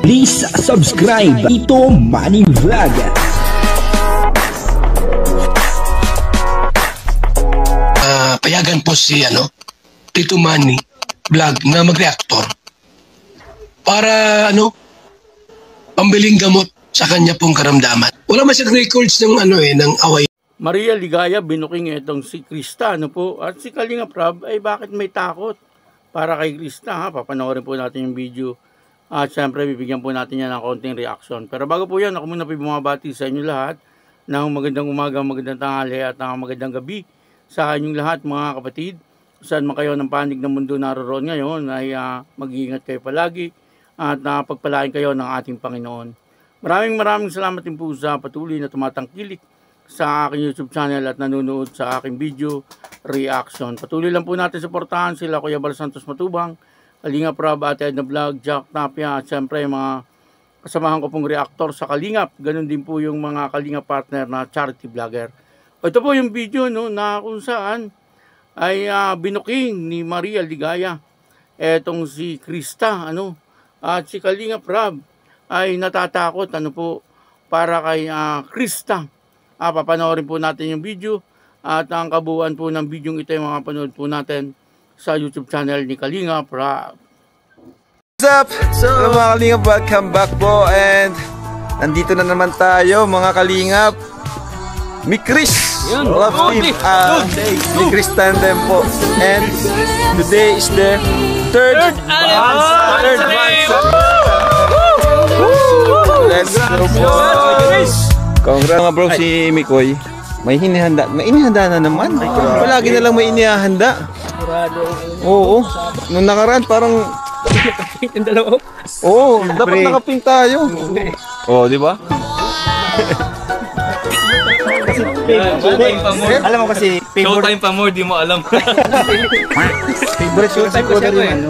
Please subscribe Ito Money Vlog. Payagan po si Tito Manny Vlog na mag-reactor para pambiling gamot sa kanya pong karamdaman. Wala man siyang records ng ng away. Maria Ligaya binuking itong si Krista at si Kalinga Prab ay bakit may takot para kay Krista papanoorin po natin yung video at syempre bibigyan po natin yan ng konting reaction. Pero bago po yan, ako muna po bumabati sa inyo lahat ng magandang umaga, magandang tanghali at magandang gabi sa inyong lahat mga kapatid. Saan man kayo ng panig ng mundo naroon ngayon ay mag-iingat kayo palagi at pagpalain kayo ng ating Panginoon. Maraming salamat din po sa patuloy na tumatangkilik sa aking YouTube channel at nanonood sa aking video reaction. Patuloy lang po natin suportahan sila Kuya Bal Santos Matubang, Kalinga Prab, Ate Edna Vlog, Jack Tapia at syempre mga kasamahan ko pong reactor sa Kalingap. Ganun din po yung mga Kalinga partner na charity vlogger. Ito po yung video na kung saan ay binuking ni Maria Ligaya etong si Krista at si Kalinga Prab ay natatakot para kay Krista. Papanoorin po natin yung video at ang kabuuan po ng video ito ay makapanood po natin sa YouTube channel ni Kalinga Prab. What's up? Hello mga Kalingap, welcome back po and nandito na naman tayo mga Kalingap. Mi Chris, love team, Mi Chris tandem po. And today is the third month. Let's go po. Congrats mga bro, si Mikoy. May inihanda na naman. Palagi na lang may inihanda. Oo. Nung nakaraan parang dapat nakaping tayo. Di ba? Alam mo kasi showtime pa more, di mo alam. Favorite showtime ko rin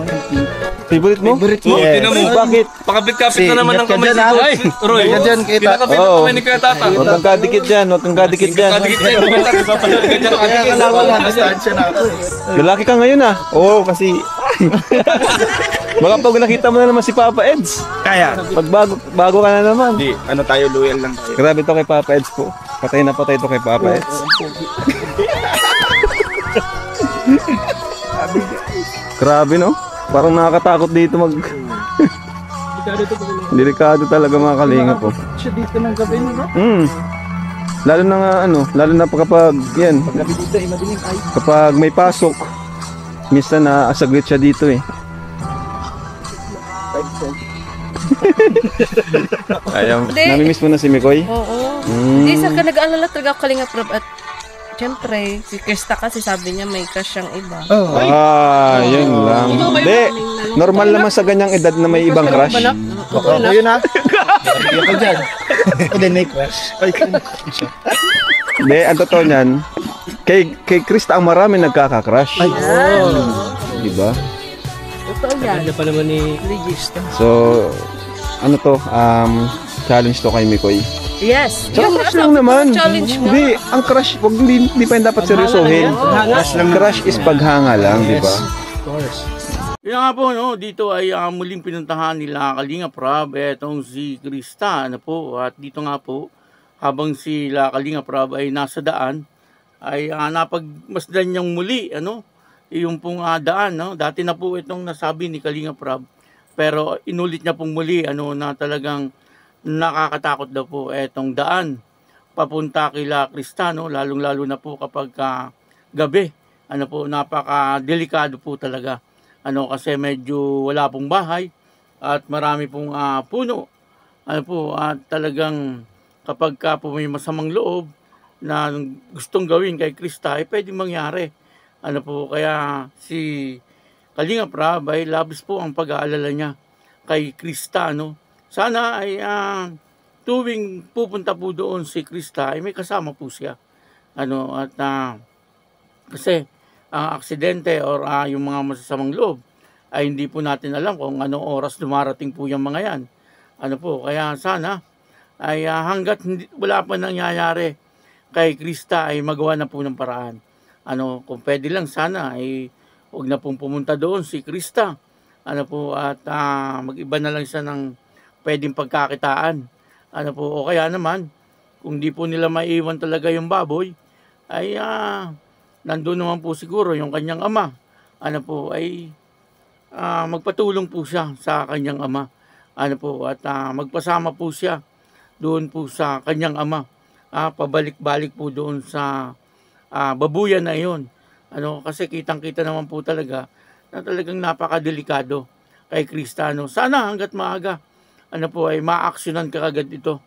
Favorite mo? Tinan mo. Bakit? Pakapit-kapit na naman ng kamay si Roy. Pinakapit na kamay ni Kuya Tata. Huwag kang kadikit dyan. Lalaki ka ngayon Oo, kasi baka pag nakita mo na naman si Papa Eds. Kaya. Bago ka na naman. Hindi, tayo, loyal lang tayo. Grabe to kay Papa Eds po. Patay na patay to kay Papa Eds. Grabe no? Parang nakakatakot dito Delikado talaga mga Kalinga po. Siya dito ng gabi Lalo na lalo na kapag yan. Gabi dito madilim ay. Kapag may pasok, minsan asaglit siya dito Ayun, namimiss mo na si Mikoy? Oo. Hindi sa nag-aalala talaga ako Kalinga Prab at siyempre, si Krista kasi sabi niya may crush siyang iba. Yun lang. Hindi, normal naman sa ganyang edad na may ibang crush. Yun Ako dyan. Ako din may crush. Hindi, ang totoo niyan, kay Krista ang marami nagkaka-crush. Diba? Totoo yan. Ganda pa naman ni Krista. So, challenge to kay Mikoy. Yes. Challenge lang naman. Challenge nga. Hindi, ang crush, hindi pa yung dapat seryosohin. Crush is paghanga lang, di ba? Of course. Yun nga po, dito ay muling pinuntahan nila Kalinga Prab etong si Krista, at dito nga po, habang sila Kalinga Prab ay nasa daan, ay napagmasdan niyang muli, yung pong daan, Dati na po itong nasabi ni Kalinga Prab, pero inulit niya pong muli, na talagang nakakatakot daw po etong daan papunta kila Krista, lalong-lalo na po kapag gabi. Napaka-delikado po talaga. Kasi medyo wala pong bahay at marami pong puno. At talagang kapag po may masamang loob na gustong gawin kay Krista, ay pwedeng mangyari. Kaya si Kalinga Prab ay labis po ang pag-aalala niya kay Krista, Sana ay tuwing pupunta po doon si Krista ay may kasama po siya. Kasi ang aksidente or yung mga masasamang loob ay hindi po natin alam kung anong oras dumarating po yung mga yan. Kaya sana ay hanggat wala pa nangyayari kay Krista ay magawa na po ng paraan. Kung pwede lang sana ay huwag na pong pumunta doon si Krista. At mag-iba na lang siya ng pwedeng pagkakitaan. Ano po, o kaya naman, kung di po nila maiwan talaga yung baboy, ay nandun naman po siguro yung kanyang ama. Ano po, ay magpatulong po siya sa kanyang ama. Ano po, at magpasama po siya doon po sa kanyang ama. Pabalik-balik po doon sa babuyan na iyon. Ano, kasi kitang-kita naman po talaga na talagang napakadelikado kay Krista. Sana hanggat maaga, ano po, ay maaksyonan kaagad ito,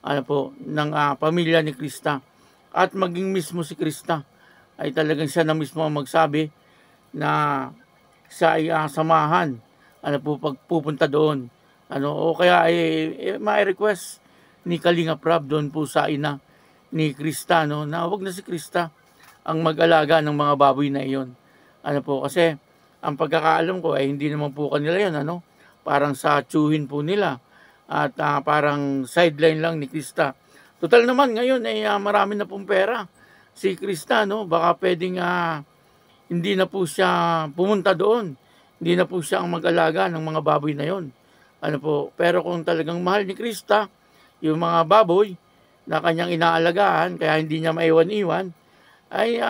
ano po, ng pamilya ni Krista. At maging mismo si Krista ay talagang siya na mismo ang magsabi na siya ay samahan, ano po, pagpupunta doon. Ano, o kaya ay ma-request ni Kalinga Prab doon po sa ina ni Krista, no, na wag na si Krista ang mag-alaga ng mga baboy na iyon. Ano po, kasi ang pagkakaalam ko ay hindi naman po kanila yan, ano, parang sa tsuhin po nila at parang sideline lang ni Krista. Total naman ngayon ay marami na pong pera si Krista, no, baka pwedeng hindi na po siya pumunta doon, hindi na po siya ang mag-alaga ng mga baboy na yon. Ano po, pero kung talagang mahal ni Krista yung mga baboy na kanyang inaalagaan, kaya hindi niya maiwan-iwan, ay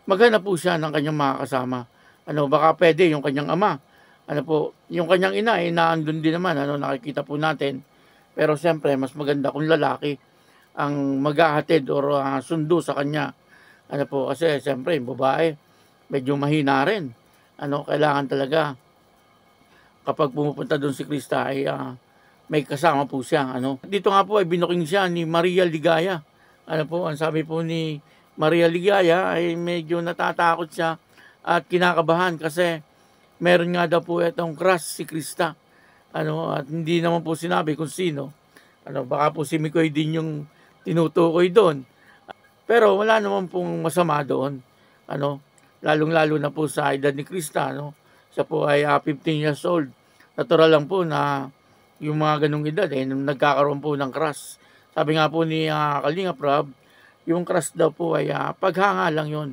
maghanap po siya ng kanyang mga kasama. Ano, baka pwede yung kanyang ama. Ano po, yung kanyang ina ay naandun din naman, ano, nakikita po natin. Pero siyempre, mas maganda kung lalaki ang maghahatid or sundo sa kanya. Ano po, kasi siyempre, yung babae, medyo mahina rin. Ano, kailangan talaga kapag pumupunta doon si Krista ay may kasama po siya. Ano. Dito nga po ay binuking siya ni Maria Ligaya. Ano po, ang sabi po ni Maria Ligaya ay medyo natatakot siya at kinakabahan kasi meron nga daw po itong crush si Krista. Ano, at hindi naman po sinabi kung sino. Ano, baka po si Mikoy din yung tinutukoy doon. Pero wala naman pong masama doon. Ano, lalong-lalo na po sa edad ni Krista, no. Siya po ay 15 years old. Natural lang po na yung mga ganung edad nagkakaroon po ng crush. Sabi nga po ni Kalinga Prab, yung crush daw po ay paghanga lang yun,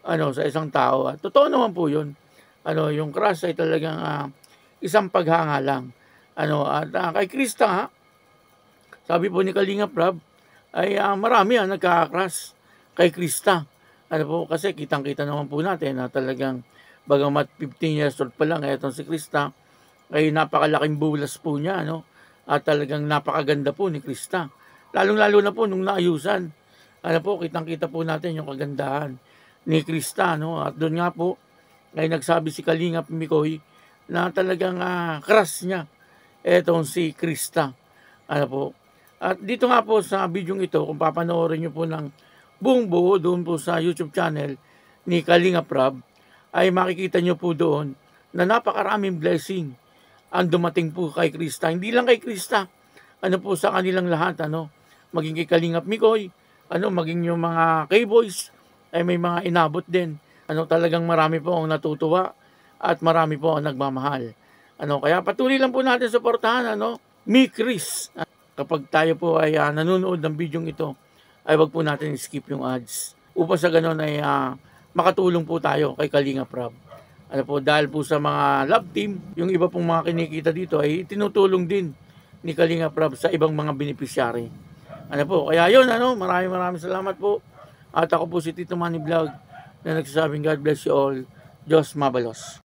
ano, sa isang tao. At totoo naman po yun. Ano, yung crush ay talagang isang paghanga lang. Ano, at kay Krista nga, sabi po ni Kalinga Prab, ay marami nagka-crush kay Krista. Ano po, kasi kitang-kita naman po natin na talagang bagamat 15 years old pa lang, etong si Krista, ay napakalaking bulas po niya, no? At talagang napakaganda po ni Krista. Lalong-lalo na po nung naayusan. Ano po, kitang-kita po natin yung kagandahan ni Krista, no? At doon nga po, ay nagsabi si Kalinga Mikoy na talagang crush niya etong si Krista. Ano po. At dito nga po sa video ito, kung papanoorin niyo po ng buong buo doon po sa YouTube channel ni Kalinga Prab, ay makikita niyo po doon na napakaraming blessing ang dumating po kay Krista. Hindi lang kay Krista, ano po, sa kanilang lahat, ano, maging kay Kalingap Mikoy, ano, maging yung mga K-Boys, ay may mga inabot din. Ano, talagang marami po ang natutuwa at marami po ang nagmamahal. Ano, kaya patuloy lang po natin suportahan, ano, Mikris. Kapag tayo po ay nanonood ng video ito, ay wag po natin skip yung ads. Upang sa ganun ay makatulong po tayo kay Kalinga Prab. Ano po, dahil po sa mga love team, yung iba pong mga kinikita dito ay tinutulong din ni Kalinga Prab sa ibang mga beneficiary. Ano po, kaya yun, ano, maraming salamat po. At ako po si Tito Manny Vlog na nagsasabing God bless you all. Diyos mabalos.